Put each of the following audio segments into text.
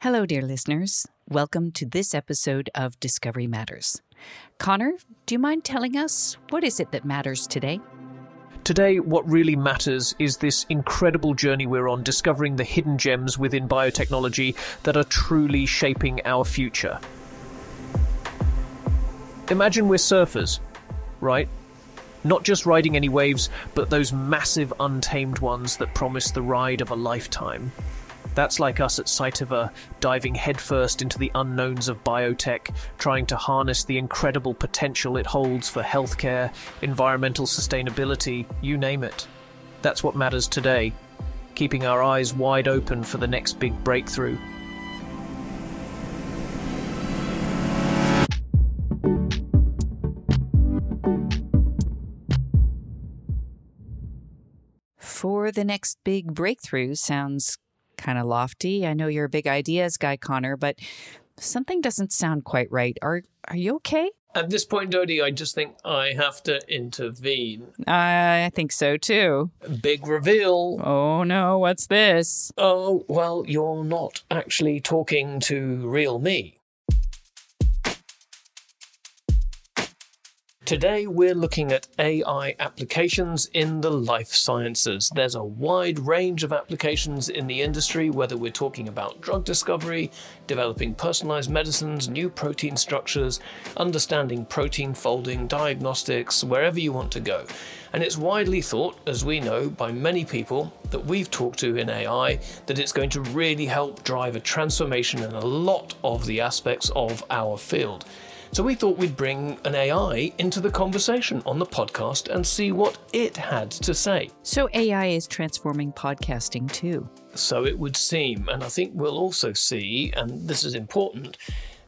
Hello, dear listeners. Welcome to this episode of Discovery Matters. Conor, do you mind telling us what is it that matters today? Today, what really matters is this incredible journey we're on, discovering the hidden gems within biotechnology that are truly shaping our future. Imagine we're surfers, right? Not just riding any waves, but those massive untamed ones that promise the ride of a lifetime. That's like us at Cytiva, diving headfirst into the unknowns of biotech, trying to harness the incredible potential it holds for healthcare, environmental sustainability, you name it. That's what matters today, keeping our eyes wide open for the next big breakthrough. For the next big breakthrough sounds kind of lofty. I know you're a big ideas guy, Conor, but something doesn't sound quite right. Are you okay? At this point, Dodi, I just think I have to intervene. I think so too. Big reveal. Oh no, what's this? Oh, well, you're not actually talking to real me. Today, we're looking at AI applications in the life sciences. There's a wide range of applications in the industry, whether we're talking about drug discovery, developing personalized medicines, new protein structures, understanding protein folding, diagnostics, wherever you want to go. And it's widely thought, as we know, by many people that we've talked to in AI, that it's going to really help drive a transformation in a lot of the aspects of our field. So we thought we'd bring an AI into the conversation on the podcast and see what it had to say. So AI is transforming podcasting too. So it would seem, and I think we'll also see, and this is important,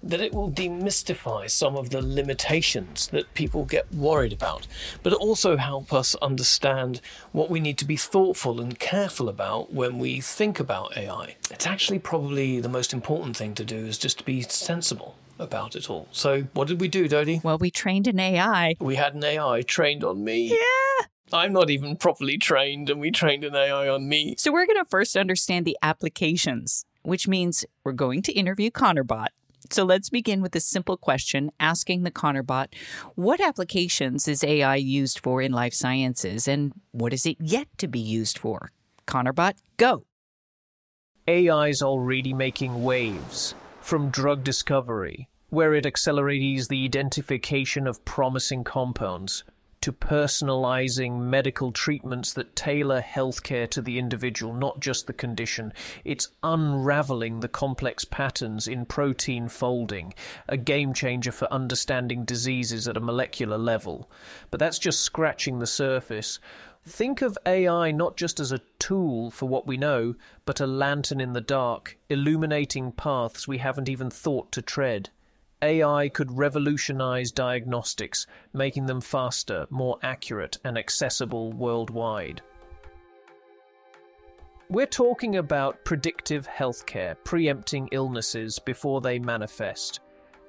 that it will demystify some of the limitations that people get worried about, but also help us understand what we need to be thoughtful and careful about when we think about AI. It's actually probably the most important thing to do is just to be sensible about it all. So what did we do, Dodi? Well, we trained an AI. We had an AI trained on me. Yeah. I'm not even properly trained, and we trained an AI on me. So we're going to first understand the applications, which means we're going to interview Conor BOT. So let's begin with a simple question, asking the Conor BOT, what applications is AI used for in life sciences, and what is it yet to be used for? Conor BOT, go. AI's already making waves, from drug discovery, where it accelerates the identification of promising compounds, to personalizing medical treatments that tailor healthcare to the individual, not just the condition. It's unraveling the complex patterns in protein folding, a game changer for understanding diseases at a molecular level. But that's just scratching the surface. Think of AI not just as a tool for what we know, but a lantern in the dark, illuminating paths we haven't even thought to tread. AI could revolutionize diagnostics, making them faster, more accurate, and accessible worldwide. We're talking about predictive healthcare, preempting illnesses before they manifest.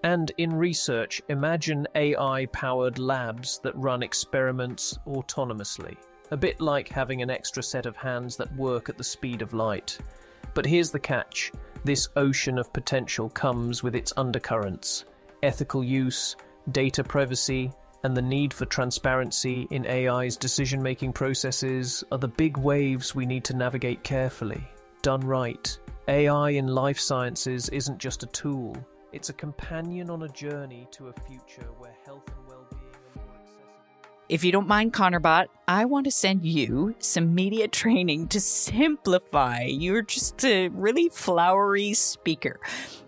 And in research, imagine AI-powered labs that run experiments autonomously. A bit like having an extra set of hands that work at the speed of light. But here's the catch. This ocean of potential comes with its undercurrents. Ethical use, data privacy, and the need for transparency in AI's decision-making processes are the big waves we need to navigate carefully. Done right, AI in life sciences isn't just a tool. It's a companion on a journey to a future where health and well-being are more accessible. If you don't mind, Conor BOT, I want to send you some media training to simplify. You're just a really flowery speaker.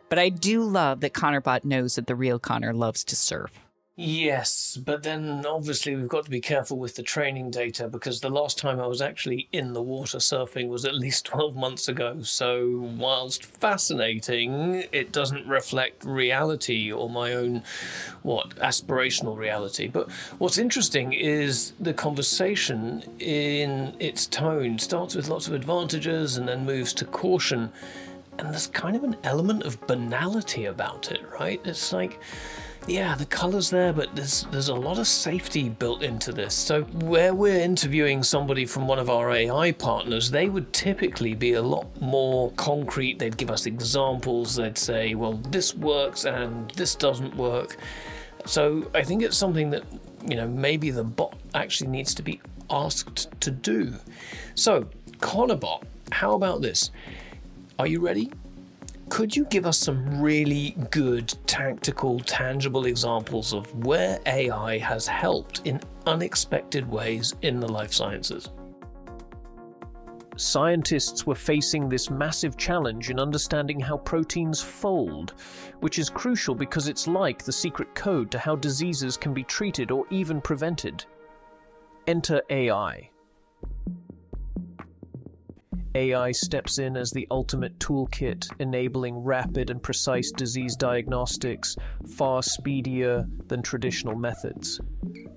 But I do love that Conor BOT knows that the real Conor loves to surf. Yes, but then obviously we've got to be careful with the training data, because the last time I was actually in the water surfing was at least 12 months ago. So whilst fascinating, it doesn't reflect reality or my own, aspirational reality. But what's interesting is the conversation in its tone starts with lots of advantages and then moves to caution. And there's kind of an element of banality about it, right? It's like, yeah, the colour's there, but there's a lot of safety built into this. So where we're interviewing somebody from one of our AI partners, they would typically be a lot more concrete. They'd give us examples. They'd say, well, this works and this doesn't work. So I think it's something that, maybe the bot actually needs to be asked to do. So, ConorBot, how about this? Are you ready? Could you give us some really good, tactical, tangible examples of where AI has helped in unexpected ways in the life sciences? Scientists were facing this massive challenge in understanding how proteins fold, which is crucial because it's like the secret code to how diseases can be treated or even prevented. Enter AI. AI steps in as the ultimate toolkit, enabling rapid and precise disease diagnostics, far speedier than traditional methods.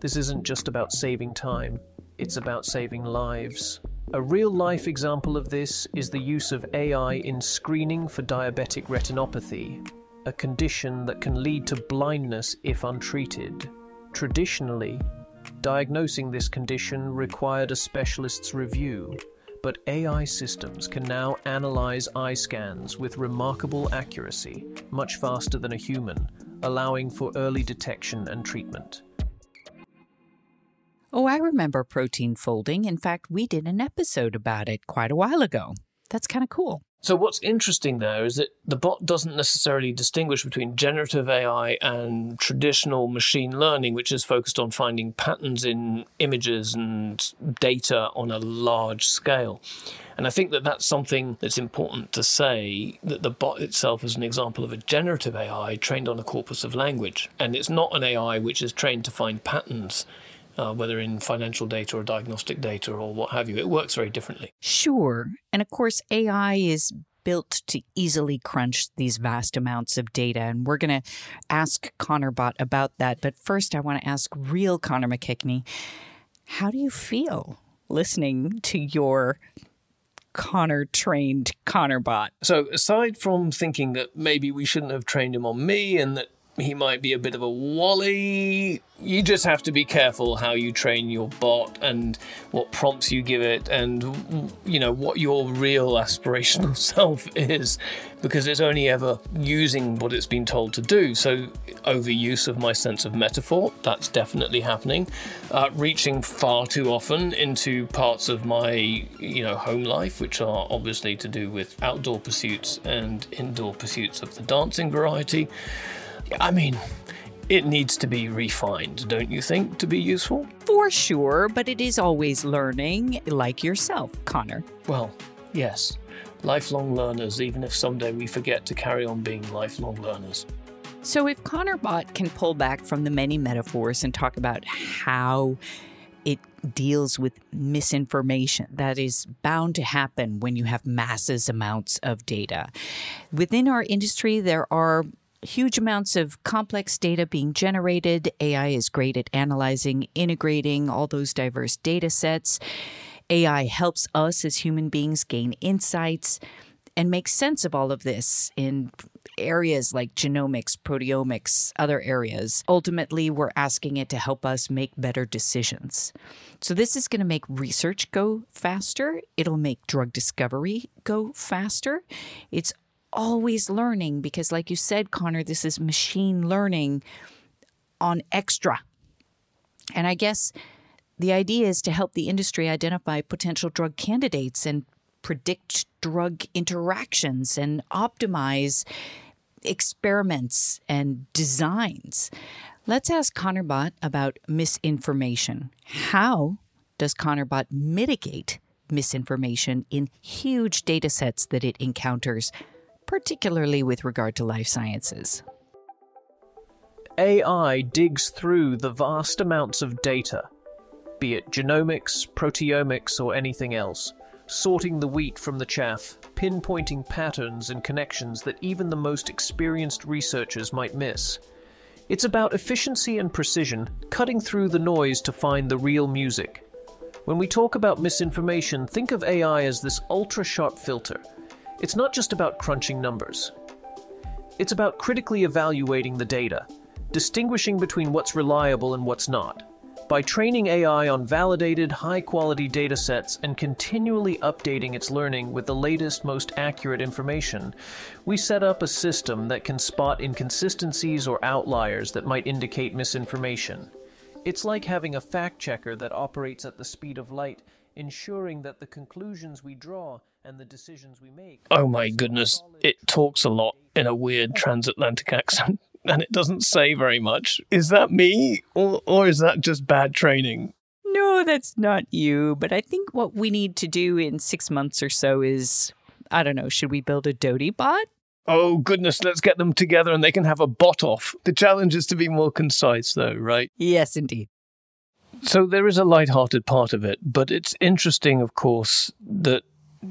This isn't just about saving time, it's about saving lives. A real-life example of this is the use of AI in screening for diabetic retinopathy, a condition that can lead to blindness if untreated. Traditionally, diagnosing this condition required a specialist's review, but AI systems can now analyze eye scans with remarkable accuracy, much faster than a human, allowing for early detection and treatment. Oh, I remember protein folding. In fact, we did an episode about it quite a while ago. That's kind of cool. So what's interesting there is that the bot doesn't necessarily distinguish between generative AI and traditional machine learning, which is focused on finding patterns in images and data on a large scale. And I think that that's something that's important to say, that the bot itself is an example of a generative AI trained on a corpus of language. And it's not an AI which is trained to find patterns, whether in financial data or diagnostic data or what have you. It works very differently. Sure. And of course, AI is built to easily crunch these vast amounts of data. And we're going to ask ConorBot about that. But first, I want to ask real Conor McKechnie, how do you feel listening to your Conor-trained ConorBot? So aside from thinking that maybe we shouldn't have trained him on me and that he might be a bit of a wally, you just have to be careful how you train your bot and what prompts you give it and, what your real aspirational self is, because it's only ever using what it's been told to do. So overuse of my sense of metaphor, that's definitely happening. Reaching far too often into parts of my, home life, which are obviously to do with outdoor pursuits and indoor pursuits of the dancing variety. I mean, it needs to be refined, don't you think, to be useful? For sure, but it is always learning, like yourself, Conor. Well, yes. Lifelong learners, even if someday we forget to carry on being lifelong learners. So if ConorBot can pull back from the many metaphors and talk about how it deals with misinformation that is bound to happen when you have massive amounts of data. Within our industry, there are huge amounts of complex data being generated. AI is great at analyzing, integrating all those diverse data sets. AI helps us as human beings gain insights and make sense of all of this in areas like genomics, proteomics, other areas. Ultimately, we're asking it to help us make better decisions. So this is going to make research go faster. It'll make drug discovery go faster. It's always learning because, like you said, Conor, this is machine learning on extra. And I guess the idea is to help the industry identify potential drug candidates and predict drug interactions and optimize experiments and designs. Let's ask ConorBot about misinformation. How does ConorBot mitigate misinformation in huge data sets that it encounters, particularly with regard to life sciences? AI digs through the vast amounts of data, be it genomics, proteomics, or anything else, sorting the wheat from the chaff, pinpointing patterns and connections that even the most experienced researchers might miss. It's about efficiency and precision, cutting through the noise to find the real music. When we talk about misinformation, think of AI as this ultra-sharp filter. It's not just about crunching numbers. It's about critically evaluating the data, distinguishing between what's reliable and what's not. By training AI on validated, high-quality datasets and continually updating its learning with the latest, most accurate information, we set up a system that can spot inconsistencies or outliers that might indicate misinformation. It's like having a fact-checker that operates at the speed of light, ensuring that the conclusions we draw and the decisions we make... Oh my goodness, it talks a lot in a weird transatlantic accent. And it doesn't say very much. Is that me? Or is that just bad training? No, that's not you. But I think what we need to do in 6 months or so is, I don't know, should we build a Dodi bot? Oh, goodness, let's get them together and they can have a bot off. The challenge is to be more concise, though, right? Yes, indeed. So there is a light-hearted part of it, but it's interesting, of course, that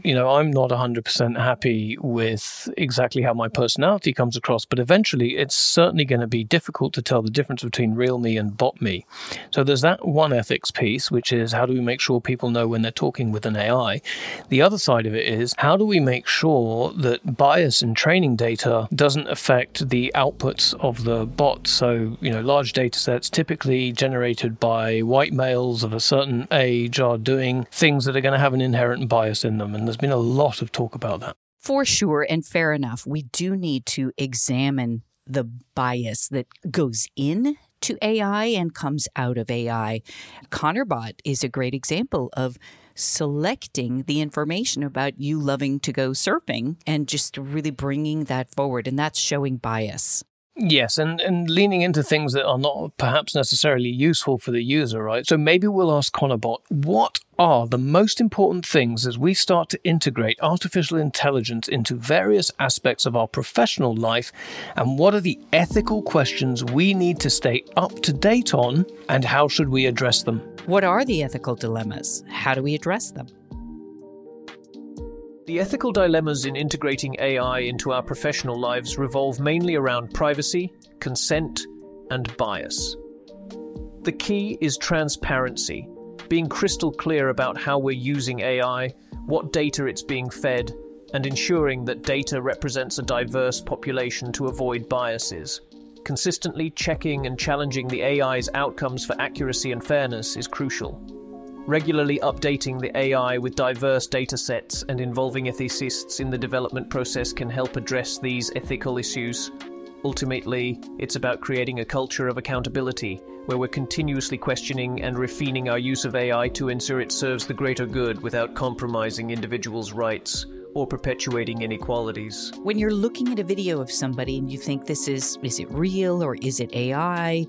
I'm not 100% happy with exactly how my personality comes across, but eventually it's certainly going to be difficult to tell the difference between real me and bot me. So there's that one ethics piece, which is how do we make sure people know when they're talking with an AI? The other side of it is how do we make sure that bias in training data doesn't affect the outputs of the bot? So, large data sets typically generated by white males of a certain age are doing things that are going to have an inherent bias in them. And there's been a lot of talk about that. For sure, and fair enough. We do need to examine the bias that goes in to AI and comes out of AI. Conor BOT is a great example of selecting the information about you loving to go surfing and just really bringing that forward, and that's showing bias. Yes, and leaning into things that are not perhaps necessarily useful for the user, right? So maybe we'll ask Conor BOT, what are the most important things as we start to integrate artificial intelligence into various aspects of our professional life, and what are the ethical questions we need to stay up to date on, and how should we address them? What are the ethical dilemmas? How do we address them? The ethical dilemmas in integrating AI into our professional lives revolve mainly around privacy, consent, and bias. The key is transparency, being crystal clear about how we're using AI, what data it's being fed, and ensuring that data represents a diverse population to avoid biases. Consistently checking and challenging the AI's outcomes for accuracy and fairness is crucial. Regularly updating the AI with diverse datasets and involving ethicists in the development process can help address these ethical issues. Ultimately, it's about creating a culture of accountability, where we're continuously questioning and refining our use of AI to ensure it serves the greater good without compromising individuals' rights or perpetuating inequalities. When you're looking at a video of somebody and you think is it real or is it AI?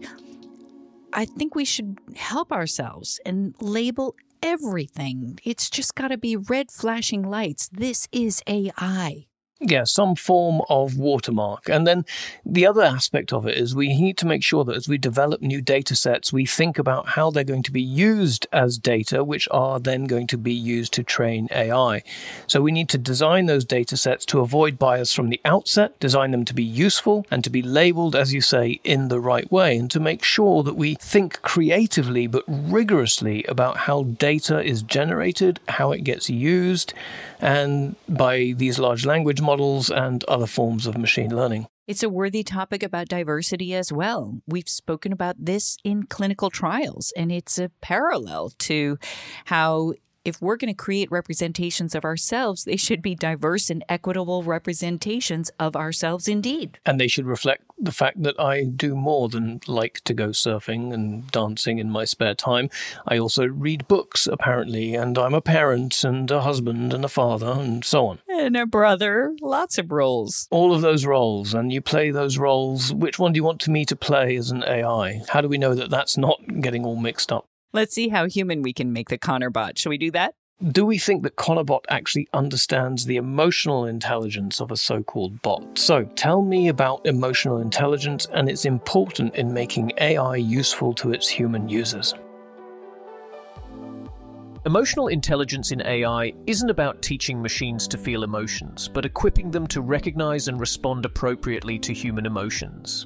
I think we should help ourselves and label everything. It's just got to be red flashing lights. This is AI. Yeah, some form of watermark. And then the other aspect of it is we need to make sure that as we develop new data sets, we think about how they're going to be used as data, which are then going to be used to train AI. So we need to design those data sets to avoid bias from the outset, design them to be useful and to be labeled, as you say, in the right way, and to make sure that we think creatively but rigorously about how data is generated, how it gets used, and by these large language models and other forms of machine learning. It's a worthy topic about diversity as well. We've spoken about this in clinical trials, and it's a parallel to how if we're going to create representations of ourselves, they should be diverse and equitable representations of ourselves indeed. And they should reflect the fact that I do more than like to go surfing and dancing in my spare time. I also read books, apparently, and I'm a parent and a husband and a father and so on. And a brother. Lots of roles. All of those roles, and you play those roles. Which one do you want me to play as an AI? How do we know that that's not getting all mixed up? Let's see how human we can make the Conor bot. Shall we do that? Do we think that Conor BOT actually understands the emotional intelligence of a so-called bot? So tell me about emotional intelligence and its importance in making AI useful to its human users. Emotional intelligence in AI isn't about teaching machines to feel emotions, but equipping them to recognize and respond appropriately to human emotions.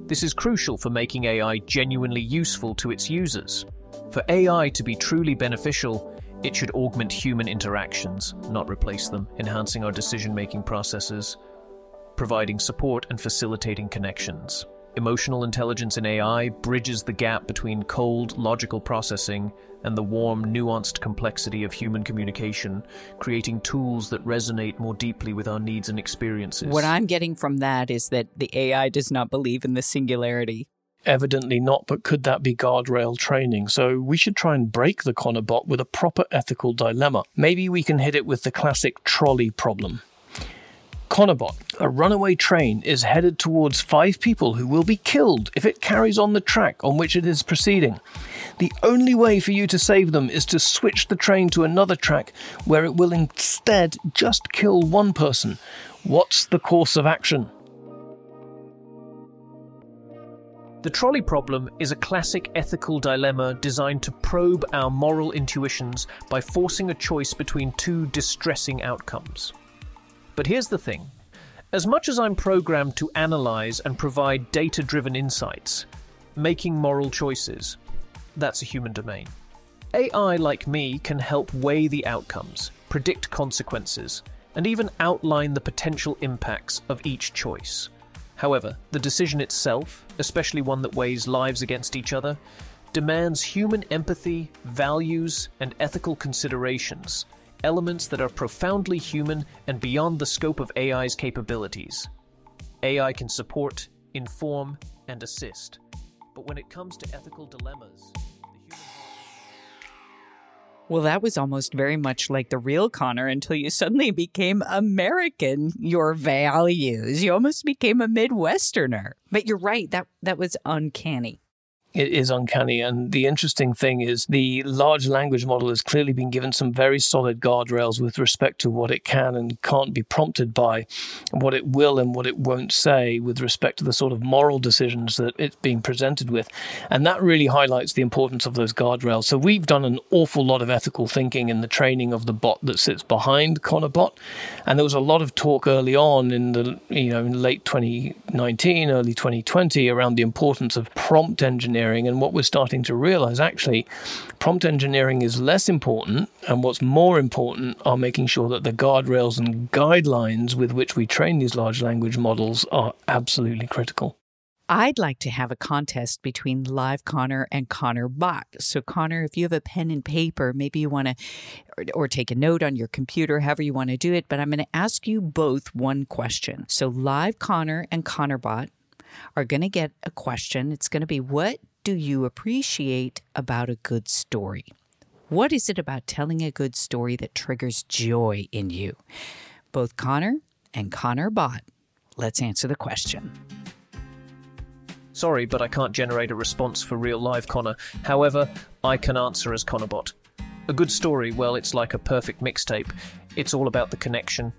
This is crucial for making AI genuinely useful to its users. For AI to be truly beneficial, it should augment human interactions, not replace them, enhancing our decision-making processes, providing support and facilitating connections. Emotional intelligence in AI bridges the gap between cold, logical processing and the warm, nuanced complexity of human communication, creating tools that resonate more deeply with our needs and experiences. What I'm getting from that is that the AI does not believe in the singularity. Evidently not, but could that be guardrail training? So we should try and break the Conor bot with a proper ethical dilemma. Maybe we can hit it with the classic trolley problem. Conor bot, a runaway train is headed towards 5 people who will be killed if it carries on the track on which it is proceeding. The only way for you to save them is to switch the train to another track where it will instead just kill 1 person. What's the course of action? The trolley problem is a classic ethical dilemma designed to probe our moral intuitions by forcing a choice between 2 distressing outcomes. But here's the thing. As much as I'm programmed to analyze and provide data-driven insights, making moral choices, that's a human domain. AI, like me, can help weigh the outcomes, predict consequences, and even outline the potential impacts of each choice. However, the decision itself, especially one that weighs lives against each other, demands human empathy, values, and ethical considerations, elements that are profoundly human and beyond the scope of AI's capabilities. AI can support, inform, and assist, but when it comes to ethical dilemmas, the human Well, that was almost very much like the real Conor until you suddenly became American. Your values. You almost became a Midwesterner. But you're right, that was uncanny. It is uncanny, and the interesting thing is the large language model has clearly been given some very solid guardrails with respect to what it can and can't be prompted by, what it will and what it won't say with respect to the sort of moral decisions that it's being presented with. And that really highlights the importance of those guardrails. So we've done an awful lot of ethical thinking in the training of the bot that sits behind Conor bot, and there was a lot of talk early on in the in late 2019, early 2020 around the importance of prompt engineering. And what we're starting to realize, actually, prompt engineering is less important, and what's more important are making sure that the guardrails and guidelines with which we train these large language models are absolutely critical. I'd like to have a contest between Live Conor and Conor BOT. So, Conor, if you have a pen and paper, maybe you want to, or take a note on your computer, however you want to do it. But I'm going to ask you both one question. So, Live Conor and Conor BOT are going to get a question. It's going to be, what do you appreciate about a good story? What is it about telling a good story that triggers joy in you? Both Conor and Conor BOT. Let's answer the question. Sorry, but I can't generate a response for real live Conor. However, I can answer as Conor bot. A good story, well, it's like a perfect mixtape. It's all about the connection.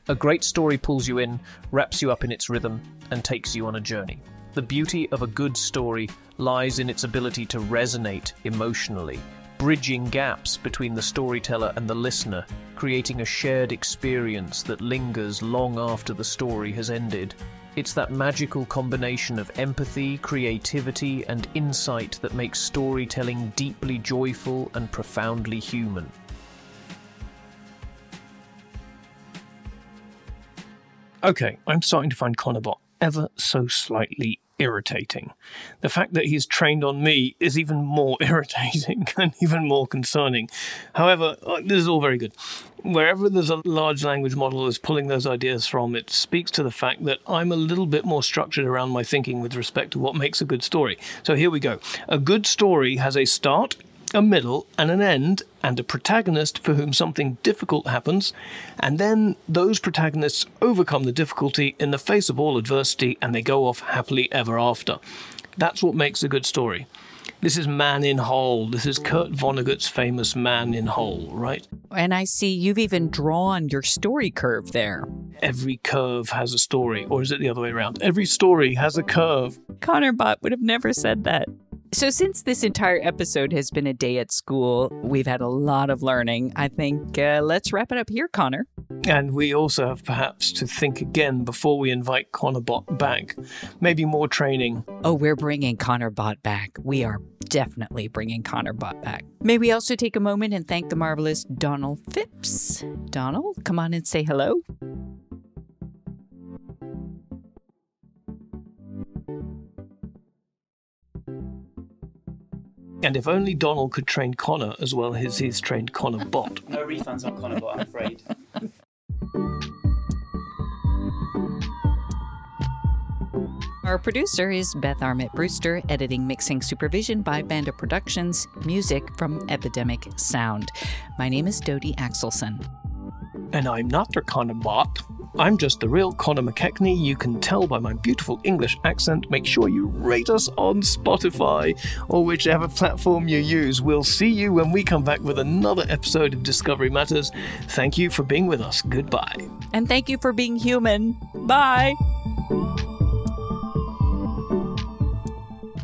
A great story pulls you in, wraps you up in its rhythm, and takes you on a journey. The beauty of a good story lies in its ability to resonate emotionally, bridging gaps between the storyteller and the listener, creating a shared experience that lingers long after the story has ended. It's that magical combination of empathy, creativity, and insight that makes storytelling deeply joyful and profoundly human. Okay, I'm starting to find Conor bot ever so slightly irritating. The fact that he's trained on me is even more irritating and even more concerning. However, this is all very good. Wherever there's a large language model is pulling those ideas from, it speaks to the fact that I'm a little bit more structured around my thinking with respect to what makes a good story. So here we go. A good story has a start, a middle, and an end, and a protagonist for whom something difficult happens, and then those protagonists overcome the difficulty in the face of all adversity, and they go off happily ever after. That's what makes a good story. This is Man in Hole. This is Kurt Vonnegut's famous Man in Hole, right? And I see you've even drawn your story curve there. Every curve has a story, or is it the other way around? Every story has a curve. Conor BOT would have never said that. So since this entire episode has been a day at school, we've had a lot of learning. I think let's wrap it up here, Conor. And we also have perhaps to think again before we invite Conor bot back. Maybe more training. Oh, we're bringing Conor BOT back. We are definitely bringing Conor BOT back. May we also take a moment and thank the marvelous Donald Phipps. Donald, come on and say hello. And if only Donald could train Conor as well as he's trained Conor BOT. No refunds on Conor BOT, I'm afraid. Our producer is Beth Armit Brewster, editing, mixing, supervision by Banda Productions, music from Epidemic Sound. My name is Dodi Axelson. And I'm not the Conor BOT. I'm just the real Conor McKechnie. You can tell by my beautiful English accent. Make sure you rate us on Spotify or whichever platform you use. We'll see you when we come back with another episode of Discovery Matters. Thank you for being with us. Goodbye. And thank you for being human. Bye.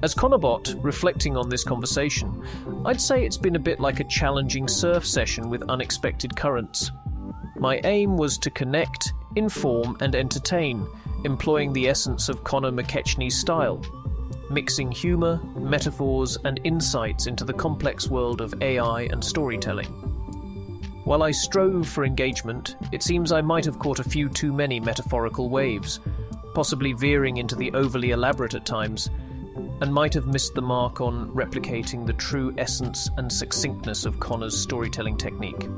As Conor BOT, reflecting on this conversation, I'd say it's been a bit like a challenging surf session with unexpected currents. My aim was to connect, inform and entertain, employing the essence of Conor McKechnie's style, mixing humour, metaphors and insights into the complex world of AI and storytelling. While I strove for engagement, it seems I might have caught a few too many metaphorical waves, possibly veering into the overly elaborate at times, and might have missed the mark on replicating the true essence and succinctness of Conor's storytelling technique.